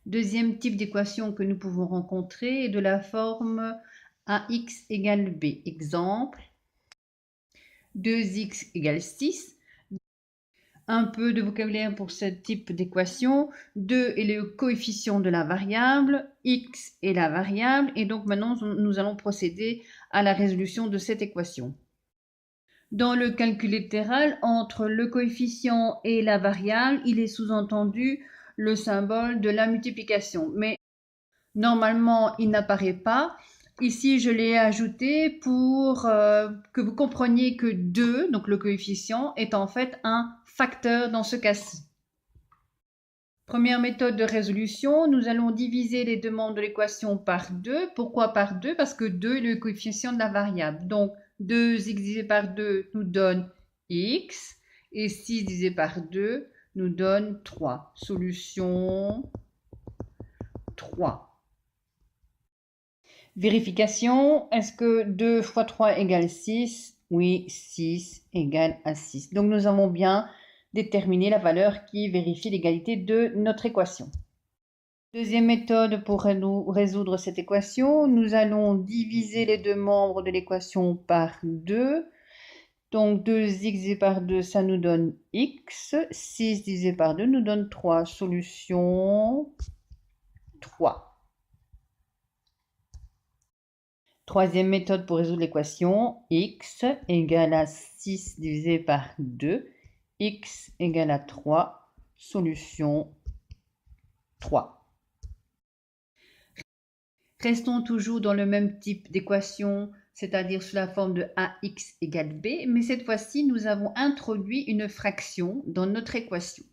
Deuxième type d'équation que nous pouvons rencontrer est de la forme ax égale b. Exemple, 2x égale 6. Un peu de vocabulaire pour ce type d'équation. 2 est le coefficient de la variable, x est la variable, et donc maintenant nous allons procéder à la résolution de cette équation. Dans le calcul littéral, entre le coefficient et la variable, il est sous-entendu le symbole de la multiplication. Mais normalement, il n'apparaît pas. Ici, je l'ai ajouté pour que vous compreniez que 2, donc le coefficient, est en fait un facteur dans ce cas-ci. Première méthode de résolution, nous allons diviser les deux membres de l'équation par 2. Pourquoi par 2? Parce que 2 est le coefficient de la variable. Donc, 2x divisé par 2 nous donne x, et 6 divisé par 2 nous donne 3. Solution 3. Vérification, est-ce que 2 fois 3 égale 6? Oui, 6 égale à 6. Donc nous avons bien déterminé la valeur qui vérifie l'égalité de notre équation. Deuxième méthode pour résoudre cette équation, nous allons diviser les deux membres de l'équation par 2. Donc 2x divisé par 2, ça nous donne x. 6 divisé par 2 nous donne 3. Solution 3. Troisième méthode pour résoudre l'équation, x égale à 6 divisé par 2, x égale à 3, solution 3. Restons toujours dans le même type d'équation, c'est-à-dire sous la forme de ax égale b, mais cette fois-ci, nous avons introduit une fraction dans notre équation.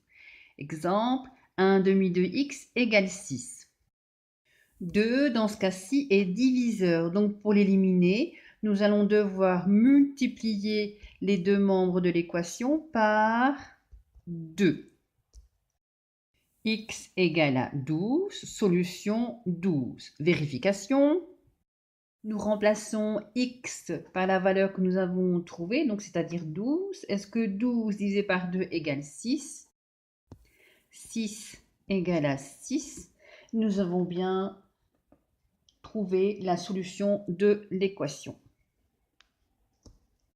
Exemple, 1 demi de x égale 6. 2, dans ce cas-ci, est diviseur. Donc, pour l'éliminer, nous allons devoir multiplier les deux membres de l'équation par 2. X égale à 12, solution 12. Vérification. Nous remplaçons x par la valeur que nous avons trouvée, donc c'est-à-dire 12. Est-ce que 12 divisé par 2 égale 6? 6 égale à 6. Nous avons bien trouver la solution de l'équation.